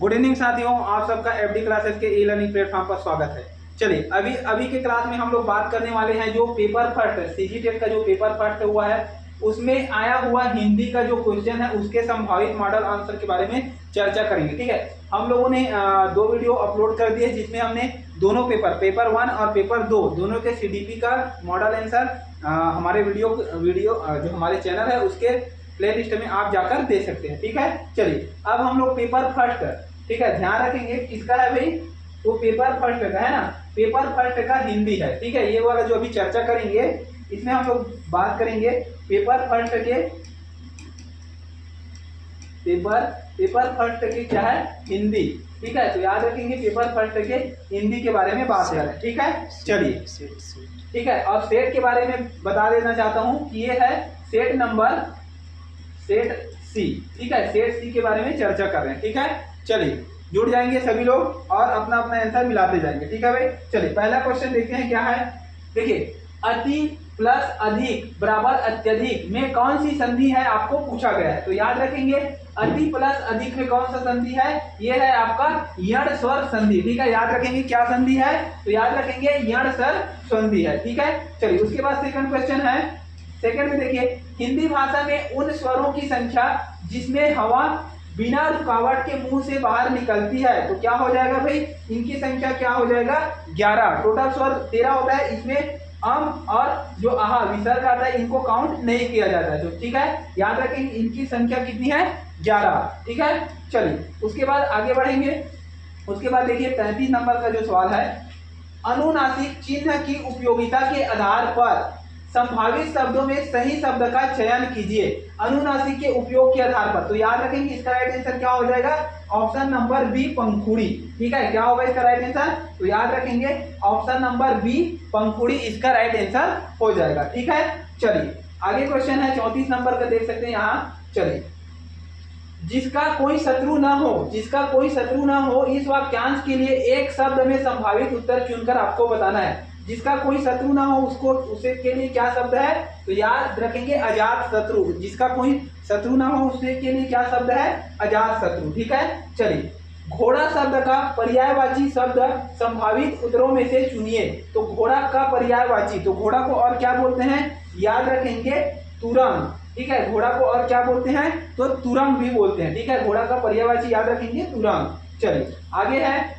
Good evening साथियों, आप सबका एफडी क्लासेस के ई लर्निंग प्लेटफॉर्म पर स्वागत है। चलिए अभी के क्लास में हम लोग बात करने वाले हैं जो पेपर फर्स्ट सीजी टेट का जो पेपर फर्स्ट हुआ है उसमें आया हुआ हिंदी का जो क्वेश्चन है उसके संभावित मॉडल आंसर के बारे में चर्चा करेंगे। ठीक है, हम लोगों ने 2 वीडियो अपलोड कर दिए जिसमें हमने दोनों पेपर 1 और पेपर 2 दोनों के सीडीपी का मॉडल आंसर हमारे वीडियो जो हमारे चैनल है उसके प्ले लिस्ट में आप जाकर दे सकते हैं। ठीक है, चलिए अब हम लोग पेपर फर्स्ट, ठीक है, ध्यान रखेंगे किसका है भाई, वो पेपर फर्स्ट का है ना, पेपर फर्स्ट का हिंदी है। ठीक है, ये वाला जो अभी चर्चा करेंगे इसमें हम लोग बात करेंगे पेपर फर्स्ट के क्या है, हिंदी। ठीक है, तो याद रखेंगे पेपर फर्स्ट के हिंदी के बारे में बात करें। ठीक है, चलिए ठीक है, और सेट के बारे में बता देना चाहता हूं कि ये है सेट सी। ठीक है, सेट सी के बारे में चर्चा कर रहे हैं। ठीक है, चलिए जुड़ जाएंगे सभी लोग और अपना अपना आंसर मिलाते जाएंगे। ठीक है भाई, चलिए पहला क्वेश्चन देखते हैं क्या है। देखिए, अति प्लस अधिक बराबर अत्यधिक में कौन सी संधि है आपको पूछा गया है। तो याद रखेंगे अति प्लस अधिक में कौन सा संधि है, ये है आपका यण स्वर संधि। ठीक है, याद रखेंगे क्या संधि है, तो याद रखेंगे यण स्वर संधि है। ठीक है, चलिए उसके बाद सेकंड क्वेश्चन है। सेकंड में देखिए, हिंदी भाषा में उन स्वरों की संख्या जिसमें हवा बिना रुकावट के मुंह से बाहर निकलती है, तो क्या हो जाएगा भाई, इनकी संख्या क्या हो जाएगा 11। टोटल स्वर 13 होता है, इसमें और जो आहा विसर्ग आता है इनको काउंट नहीं किया जाता है। तो ठीक है, याद रखेंगे इनकी संख्या कितनी है 11। ठीक है, चलिए उसके बाद आगे बढ़ेंगे। उसके बाद देखिए 33 नंबर का जो सवाल है, अनुनासिक चिन्ह की उपयोगिता के आधार पर संभावित शब्दों में सही शब्द का चयन कीजिए। अनुनासिक के उपयोग के आधार पर, तो याद रखेंगे इसका राइट आंसर क्या हो जाएगा, ऑप्शन नंबर बी पंखुड़ी। ठीक है, क्या होगा इसका राइट आंसर, तो याद रखेंगे ऑप्शन नंबर बी पंखुड़ी इसका राइट आंसर हो जाएगा। ठीक है, चलिए आगे क्वेश्चन है 34 नंबर का, देख सकते हैं यहाँ। चलिए, जिसका कोई शत्रु ना हो इस वाक्यांश के लिए एक शब्द में संभावित उत्तर चुनकर आपको बताना है। जिसका कोई शत्रु ना हो उसे के लिए क्या शब्द है, तो याद रखेंगे अजात शत्रु। जिसका कोई शत्रु ना हो उसके के लिए क्या शब्द है, अजात शत्रु। ठीक है, चलिए घोड़ा शब्द का पर्यायवाची शब्द संभावित उत्तरों में से चुनिए। तो घोड़ा का पर्यायवाची, तो घोड़ा को और क्या बोलते हैं, याद रखेंगे तुरंग। ठीक है, घोड़ा को और क्या बोलते हैं, तो तुरंग भी बोलते हैं। ठीक है, घोड़ा का पर्यायवाची याद रखेंगे तुरंग। चलिए आगे है,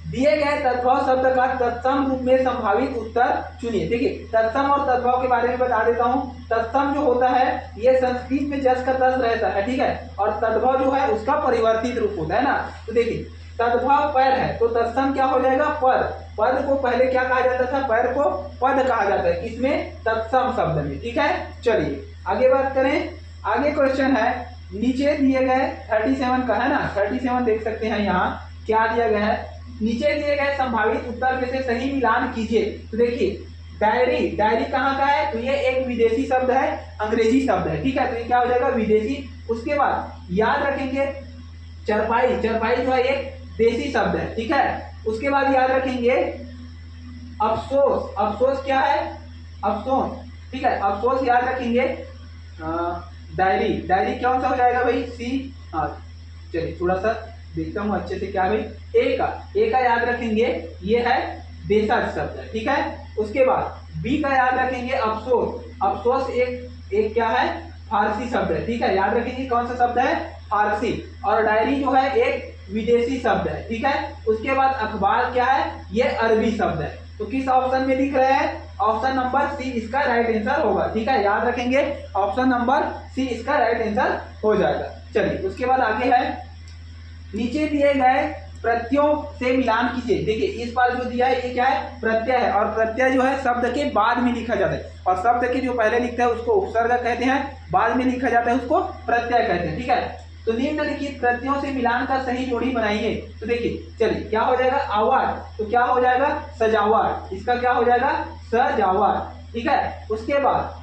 दिए गए तद्भव शब्द का तत्सम रूप में संभावित उत्तर चुनिए। देखिए तत्सम और तद्भव के बारे में बता देता हूं। तत्सम जो होता है ये संस्कृत में जस का तस रहता है, ठीक है, और तद्भव जो है उसका परिवर्तित रूप होता है ना। तो देखिए तद्भव पैर है तो तत्सम क्या हो जाएगा, पद। पद को पहले क्या कहा जाता था, पैर को पद कहा जाता है, इसमें तत्सम शब्द में। ठीक है, चलिए आगे बात करें। आगे क्वेश्चन है, नीचे दिए गए 37 का है ना, 37 देख सकते हैं यहाँ क्या दिया गया है, नीचे दिए गए संभावित उत्तर में से सही मिलान कीजिए। तो देखिए डायरी कहाँ का है, तो ये एक विदेशी शब्द है, अंग्रेजी शब्द है। ठीक है, तो ये क्या हो जाएगा विदेशी। उसके बाद याद रखेंगे चरपाई जो है एक देसी शब्द है। ठीक है, उसके बाद याद रखेंगे अफसोस क्या है, अफसोस। ठीक है, अफसोस याद रखेंगे। डायरी कौन सा हो जाएगा भाई, सी। हाँ चलिए थोड़ा सा देखता हूँ अच्छे से क्या भाई, ए का याद रखेंगे ये है देशज शब्द है। ठीक है, उसके बाद बी का याद रखेंगे अफसोस एक क्या है, फारसी शब्द है। ठीक है, याद रखेंगे कौन सा शब्द है, फारसी। और डायरी जो है एक विदेशी शब्द है। ठीक है, उसके बाद अखबार क्या है, ये अरबी शब्द है। तो किस ऑप्शन में दिख रहा है, ऑप्शन नंबर सी इसका राइट आंसर होगा। ठीक है, याद रखेंगे ऑप्शन नंबर सी इसका राइट आंसर हो जाएगा। चलिए उसके बाद आगे है, नीचे दिए गए प्रत्ययों से मिलान कीजिए। देखिए इस बार जो दिया है ये क्या है, प्रत्यय है, और प्रत्यय जो है शब्द के बाद में लिखा जाता है, और शब्द के जो पहले लिखता है उसको उपसर्ग कहते हैं, बाद में लिखा जाता है उसको प्रत्यय कहते हैं। ठीक है, तो निम्नलिखित प्रत्ययों से मिलान का सही जोड़ी बनाइए। तो देखिए चलिए क्या हो जाएगा, आवाज, तो क्या हो जाएगा सजावट, इसका क्या हो जाएगा सजावट। ठीक है, उसके बाद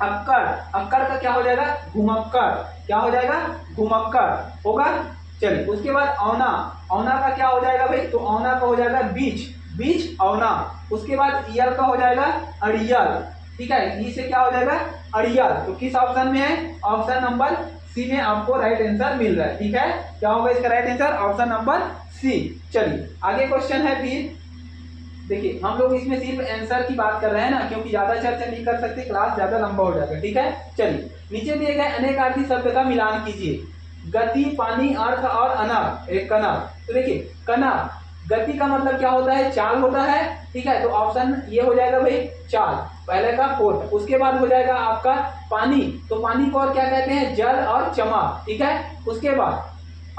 अक्कड़ का क्या हो जाएगा घुमक्कड़, क्या हो जाएगा घुमक्कड़ होगा। चलिए उसके बाद औना का क्या हो जाएगा भाई, तो औना का हो जाएगा बीच औना। उसके बाद ईयल का हो जाएगा अड़ियल। ठीक है, ई से क्या हो जाएगा अड़ियल। तो किस ऑप्शन में है, ऑप्शन नंबर सी में आपको राइट आंसर मिल रहा है। ठीक है, क्या होगा इसका right answer? Option number C. चलिए आगे क्वेश्चन है फिर। देखिए हम लोग इसमें सिर्फ आंसर की बात कर रहे हैं ना, क्योंकि ज्यादा चर्चा नहीं कर सकते, क्लास ज्यादा लंबा हो जाएगा। ठीक है, चलिए नीचे दिए गए अनेकार्थी शब्द का मिलान कीजिए। गति, पानी, अर्थ और अनर्थ, एक कनक। तो देखिए कनक, गति का मतलब क्या होता है? चाल होता है। ठीक है, तो ऑप्शन ये हो जाएगा भाई चाल, पहले का फोर्थ। उसके बाद हो जाएगा आपका पानी, तो पानी को और क्या कहते हैं? जल और चमक। ठीक है, उसके बाद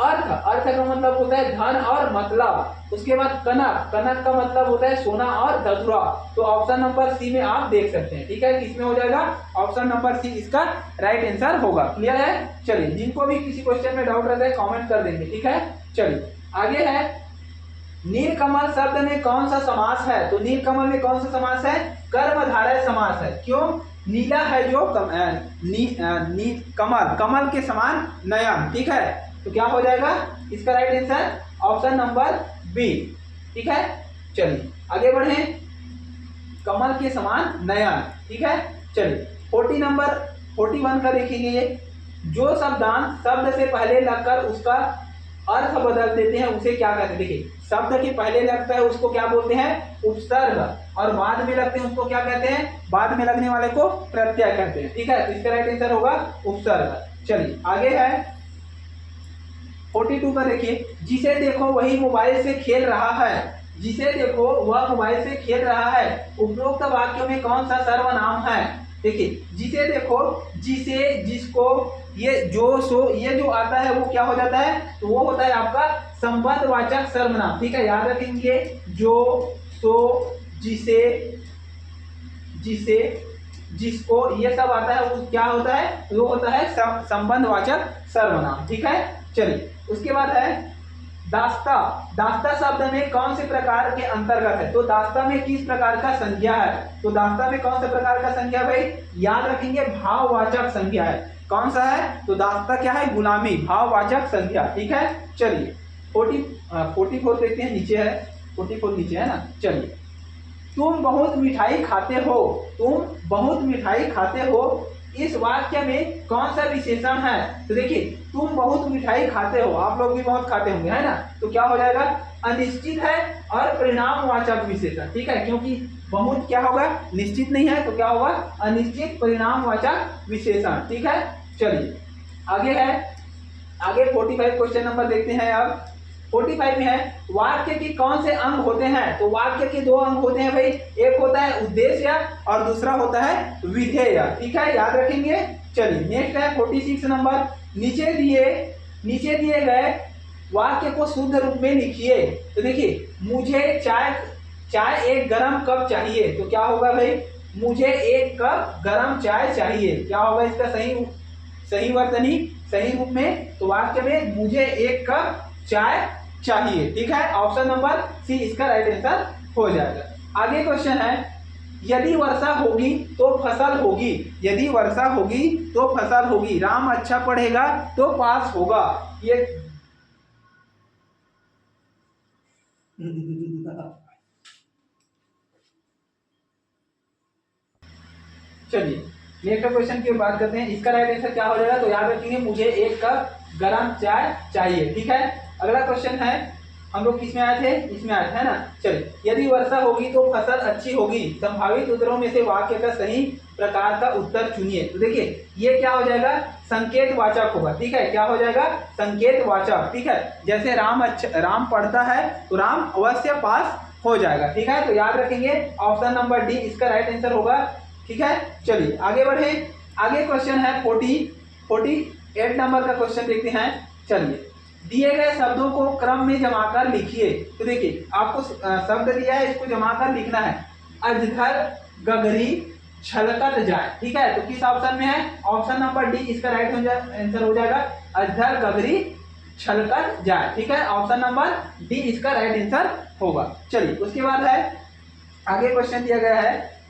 अर्थ, अर्थ का मतलब होता है धन और मतलब। उसके बाद कनक, कनक का मतलब होता है सोना और धतुरा। तो ऑप्शन नंबर सी में आप देख सकते हैं। ठीक है, किसमें हो जाएगा? ऑप्शन नंबर सी इसका राइट आंसर होगा। क्लियर है? चलिए जिनको भी किसी क्वेश्चन में डाउट रहता है कमेंट कर देंगे। ठीक है, चलिए आगे है नीलकमल शब्द में कौन सा समास है? तो नीलकमल में कौन सा समास है? कर्मधारय समास है। क्यों? नीला है जो कमल, कमल के समान नयन। ठीक है, तो क्या हो जाएगा इसका right answer? Option number B. ठीक है, चलिए आगे बढ़े। कमल के समान नयन। ठीक है, चलिए 41 का देखेंगे। ये जो शब्दांश शब्द से पहले लगकर उसका अर्थ बदल देते हैं उसे क्या कहते हैं? देखिए शब्द के पहले लगता है उसको क्या बोलते हैं? उपसर्ग, और बाद में लगते हैं उसको क्या कहते हैं? बाद में लगने वाले को प्रत्यय कहते हैं। ठीक है, तो इसका राइट आंसर होगा उपसर्ग। चलिए आगे है 42 का देखिए। जिसे देखो वही मोबाइल से खेल रहा है, जिसे देखो वह मोबाइल से खेल रहा है, उपरोक्त वाक्यों में कौन सा सर्वनाम है? देखिए जिसे देखो, जिसे, जिसको, ये जो, सो, ये जो आता है वो क्या हो जाता है? तो वो होता है आपका संबंधवाचक सर्वनाम। ठीक है, याद रखेंगे जो, सो, जिसे, जिसे, जिसको, ये सब आता है वो क्या होता है? वो होता है संबंधवाचक सर्वनाम। ठीक है, चलिए उसके बाद है दास्ता। दास्ता शब्द में कौन से प्रकार के अंतर्गत है? तो दास्ता में किस प्रकार का संज्ञा है? तो दास्ता में कौन से प्रकार का संज्ञा भाई? याद रखेंगे भाववाचक संज्ञा है। कौन सा है? तो दास्ता क्या है? गुलामी, भाववाचक संज्ञा। ठीक है, चलिए 44 देखते हैं, नीचे है 44 नीचे है ना। चलिए तुम बहुत मिठाई खाते हो, तुम बहुत मिठाई खाते हो, इस वाक्य में कौन सा विशेषण है? तो देखिए तुम बहुत मिठाई खाते हो, आप लोग भी बहुत खाते होंगे है ना, तो क्या हो जाएगा? अनिश्चित है और परिणामवाचक विशेषण। ठीक है, क्योंकि बहुत क्या होगा? निश्चित नहीं है, तो क्या होगा? अनिश्चित परिणामवाचक विशेषण। ठीक है, चलिए आगे है, आगे 45 क्वेश्चन नंबर देखते हैं। अब 45 में है वाक्य के कौन से अंग होते हैं? तो वाक्य के दो अंग होते हैं भाई, एक होता है उद्देश्य और दूसरा होता है विधेय। ठीक है, याद रखेंगे। चलिए नेक्स्ट है 46 नंबर। नीचे दिए गए वाक्य को शुद्ध रूप में लिखिए। तो देखिए मुझे चाय एक गरम कप चाहिए, तो क्या होगा भाई? मुझे एक कप गरम चाय चाहिए। क्या होगा इसका सही वर्तनी, सही रूप में? तो वाक्य में मुझे एक कप चाय चाहिए। ठीक है, ऑप्शन नंबर सी इसका राइट आंसर हो जाएगा। आगे क्वेश्चन है यदि वर्षा होगी तो फसल होगी, यदि वर्षा होगी तो फसल होगी, राम अच्छा पढ़ेगा तो पास होगा। ये चलिए नेक्स्ट क्वेश्चन की बात करते हैं। इसका राइट आंसर क्या हो जाएगा? तो याद रखेंगे मुझे एक कप गरम चाय चाहिए। ठीक है, अगला क्वेश्चन है, हम लोग किसमें आए थे? इसमें आए थे है ना। चलिए यदि वर्षा होगी तो फसल अच्छी होगी, संभावित उत्तरों में से वाक्य का सही प्रकार का उत्तर चुनिए। तो देखिए ये क्या हो जाएगा? संकेत वाचक होगा। ठीक है, क्या हो जाएगा? संकेत वाचक। ठीक है, जैसे राम पढ़ता है तो राम अवश्य पास हो जाएगा। ठीक है, तो याद रखेंगे ऑप्शन नंबर डी इसका राइट आंसर होगा। ठीक है, चलिए आगे बढ़े। आगे क्वेश्चन है 48 नंबर का क्वेश्चन देखते हैं। चलिए दिए गए शब्दों को क्रम में जमाकर लिखिए। तो देखिए आपको शब्द दिया है, इसको जमाकर लिखना है। अजगर, गगरी, छलकत जाए। ठीक है, तो किस ऑप्शन में है? ऑप्शन नंबर डी इसका राइट आंसर हो जाएगा। अजगर, गगरी, छलकत जाए। ठीक है, ऑप्शन नंबर डी इसका राइट आंसर होगा। चलिए उसके बाद है आगे क्वेश्चन दिया गया है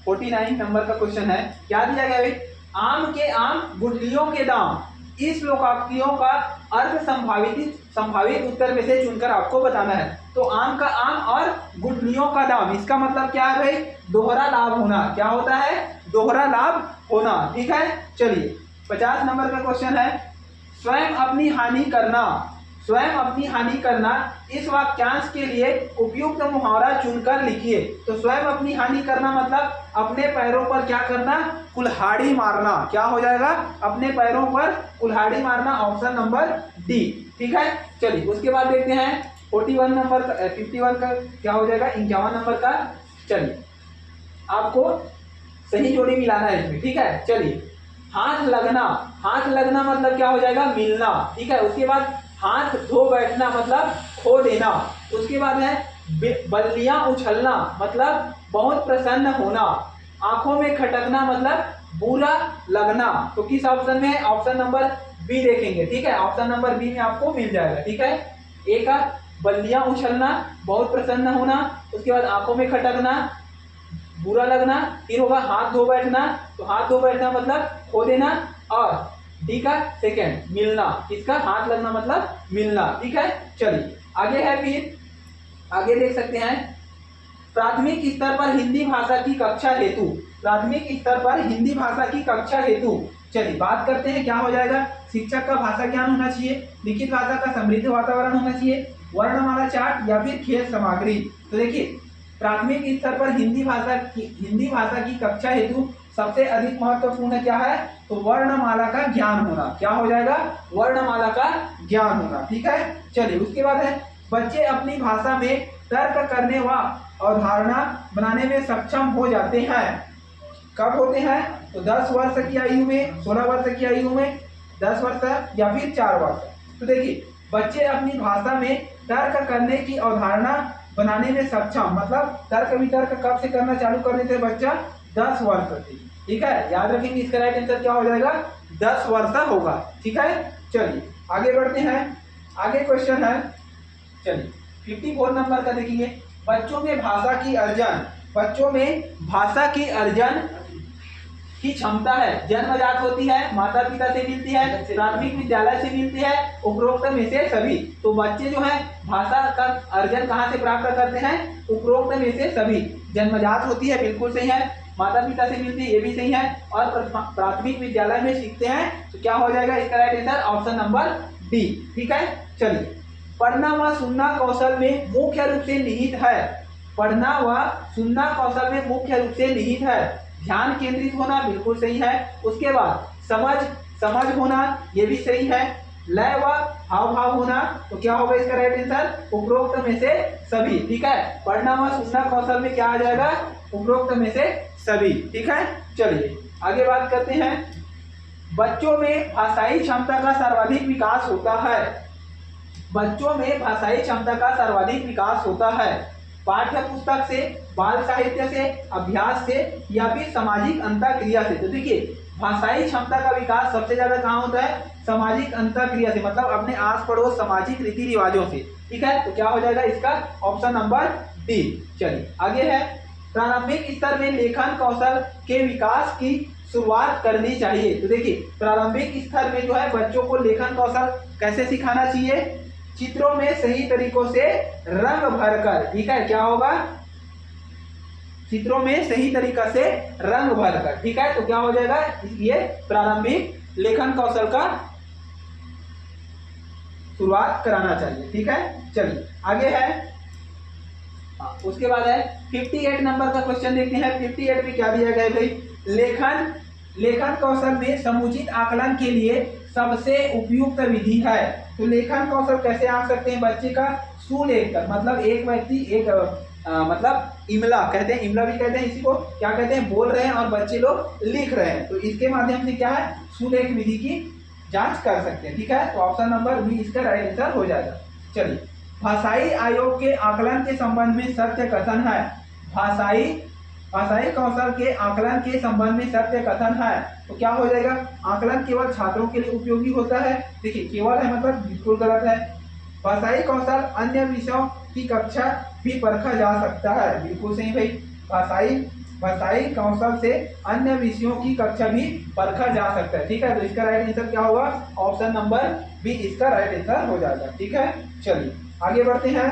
49 नंबर का क्वेश्चन है। क्या दिया गया है? आम के आम, गुठलियों के दाम। इस लोकोक्तियों का अर्थ संभावित उत्तर में से चुनकर आपको बताना है। तो आम का आम और गुठलियों का दाम, इसका मतलब क्या है भाई? दोहरा लाभ होना। क्या होता है? दोहरा लाभ होना। ठीक है, चलिए 50 नंबर का क्वेश्चन है, स्वयं अपनी हानि करना, स्वयं अपनी हानि करना, इस वाक्यांश के लिए उपयुक्त मुहावरा चुनकर लिखिए। तो स्वयं अपनी हानि करना मतलब अपने पैरों पर क्या करना, कुल्हाड़ी मारना। क्या हो जाएगा, अपने पैरों पर कुल्हाड़ी मारना, ऑप्शन नंबर डी। ठीक है, चलिए उसके बाद देखते हैं 41 नंबर का, 51 का क्या हो जाएगा, 51 नंबर का। चलिए आपको सही जोड़ी मिलाना है इसमें। ठीक है, चलिए हाथ लगना, हाथ लगना मतलब क्या हो जाएगा, मिलना। ठीक है, उसके बाद हाथ धो बैठना मतलब खो देना। उसके बाद है बल्लियां उछलना मतलब बहुत प्रसन्न होना। आंखों में खटकना मतलब बुरा लगना। तो किस ऑप्शन में है, ऑप्शन नंबर बी देखेंगे। ठीक है, ऑप्शन नंबर बी में आपको मिल जाएगा। ठीक है, ए का बल्लियां उछलना, बहुत प्रसन्न होना, उसके बाद आंखों में खटकना, बुरा लगना, फिर होगा हाथ धो बैठना, तो हाथ धो बैठना मतलब खो देना, और डी का सेकेंड मिलना, इसका हाथ लगना मतलब मिलना। ठीक है, चलिए आगे है, फिर आगे देख सकते हैं प्राथमिक स्तर पर हिंदी भाषा की कक्षा हेतु, प्राथमिक स्तर पर हिंदी भाषा की कक्षा हेतु। चलिए बात करते हैं क्या हो जाएगा, शिक्षक का भाषा ज्ञान होना चाहिए, लिखित भाषा का समृद्ध वातावरण होना चाहिए, वर्णमाला चार्ट या फिर खेल सामग्री। तो देखिए प्राथमिक स्तर पर हिंदी भाषा की कक्षा हेतु सबसे अधिक महत्वपूर्ण क्या है, तो वर्णमाला का ज्ञान होना। क्या हो जाएगा, वर्णमाला का ज्ञान होना। ठीक है, चलिए उसके बाद है बच्चे अपनी भाषा में तर्क करने व अवधारणा बनाने में सक्षम हो जाते हैं। कब होते हैं, तो 10 वर्ष की आयु में, 16 वर्ष की आयु में, 10 वर्ष या फिर 4 वर्ष। तो देखिए बच्चे अपनी भाषा में तर्क करने की अवधारणा बनाने में सक्षम, मतलब तर्क वितर्क कब से करना चालू कर देते बच्चा, 10 वर्ष से। ठीक है, याद रखेंगे इसका राइट आंसर क्या हो जाएगा, 10 वर्ष होगा। ठीक है, चलिए आगे बढ़ते हैं, आगे क्वेश्चन है, चलिए 54 नंबर का देखिए, बच्चों में भाषा की अर्जन, बच्चों में भाषा की अर्जन की क्षमता है, जन्मजात होती है, माता पिता से मिलती है, प्राथमिक विद्यालय से मिलती है, उपरोक्त में से सभी। तो बच्चे जो है भाषा का अर्जन कहाँ से प्राप्त करते हैं, उपरोक्त में से सभी। जन्मजात होती है, बिल्कुल सही है, माता पिता से मिलती है, ये भी सही है, और प्राथमिक विद्यालय में सीखते हैं। तो क्या हो जाएगा इसका right answer, option number D. ठीक है, चलिए पढ़ना व सुनना कौशल में मुख्य रूप से निहित है, पढ़ना व सुनना कौशल में मुख्य रूप से निहित है। ध्यान केंद्रित होना बिल्कुल सही है, उसके बाद समझ होना, ये भी सही है, लय व हाव भाव होना, तो क्या होगा इसका राइट आंसर, उपरोक्त में से सभी। ठीक है, पढ़ना व सुनना कौशल में क्या आ जाएगा, उपरोक्त में से सभी। ठीक है, चलिए आगे बात करते हैं, बच्चों में भाषाई क्षमता का सर्वाधिक विकास होता है, बच्चों में भाषाई क्षमता का सर्वाधिक विकास होता है, पाठ्य पुस्तक से, बाल साहित्य से, अभ्यास से या फिर सामाजिक अंतःक्रिया से। तो देखिए भाषाई क्षमता का विकास सबसे ज्यादा कहाँ होता है, सामाजिक अंतःक्रिया से, मतलब अपने आस पड़ोस सामाजिक रीति रिवाजों से। ठीक है, तो क्या हो जाएगा इसका ऑप्शन नंबर डी। चलिए आगे है, प्रारंभिक स्तर में लेखन कौशल के विकास की शुरुआत करनी चाहिए। तो देखिए प्रारंभिक स्तर में जो है बच्चों को लेखन कौशल कैसे सिखाना चाहिए, चित्रों में सही तरीकों से रंग भरकर। ठीक है, क्या होगा, चित्रों में सही तरीका से रंग भरकर। ठीक है, तो क्या हो जाएगा, ये प्रारंभिक लेखन कौशल का शुरुआत कराना चाहिए। ठीक है, चलिए आगे है, उसके बाद है 58 नंबर का क्वेश्चन देखते हैं। 58 में क्या दिया गया है भाई, लेखन कौशल में समुचित आकलन के लिए सबसे उपयुक्त विधि है। तो लेखन कौशल कैसे आ सकते हैं बच्चे का, सुलेख कर, मतलब एक व्यक्ति एक मतलब इमला कहते हैं, इमला भी कहते हैं इसी को, क्या कहते हैं, बोल रहे हैं और बच्चे लोग लिख रहे हैं, तो इसके माध्यम से क्या है, सुलेख विधि की जांच कर सकते हैं। ठीक है, तो ऑप्शन नंबर बी इसका राइट आंसर हो जाएगा। चलिए भाषाई आयोग के आकलन के संबंध में सत्य कथन है, भाषाई कौशल के आकलन के संबंध में सत्य कथन है। तो क्या हो जाएगा, आकलन केवल छात्रों के लिए उपयोगी होता है। देखिए केवल है मतलब बिल्कुल गलत है, भाषाई कौशल अन्य विषयों की कक्षा भी परखा जा सकता है, बिल्कुल सही भाई, भाषाई कौशल से अन्य विषयों की कक्षा भी परखा जा सकता है। ठीक है, तो इसका राइट आंसर क्या होगा, ऑप्शन नंबर बी इसका राइट आंसर हो जाएगा। ठीक है, चलिए आगे बढ़ते हैं,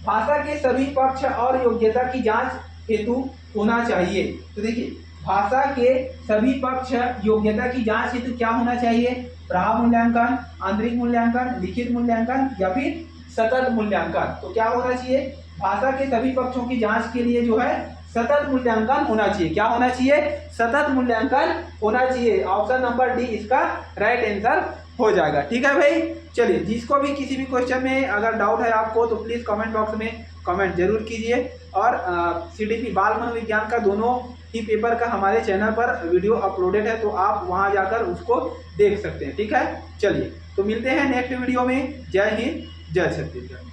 भाषा के सभी पक्ष और योग्यता की जांच हेतु होना चाहिए। तो देखिए भाषा के सभी पक्ष योग्यता की जांच हेतु क्या होना चाहिए? प्रभाव मूल्यांकन, आंतरिक मूल्यांकन, लिखित मूल्यांकन या फिर सतत मूल्यांकन। तो क्या होना चाहिए? भाषा के सभी पक्षों की जांच के लिए जो है सतत मूल्यांकन होना चाहिए। क्या होना चाहिए? सतत मूल्यांकन होना चाहिए। ऑप्शन नंबर डी इसका राइट आंसर हो जाएगा। ठीक है भाई, चलिए जिसको भी किसी भी क्वेश्चन में अगर डाउट है आपको तो प्लीज कमेंट बॉक्स में कमेंट जरूर कीजिए। और CDP बाल मनोविज्ञान का दोनों ही पेपर का हमारे चैनल पर वीडियो अपलोडेड है, तो आप वहां जाकर उसको देख सकते हैं। ठीक है, चलिए तो मिलते हैं नेक्स्ट वीडियो में। जय हिंद, जय छत्तीसगढ़।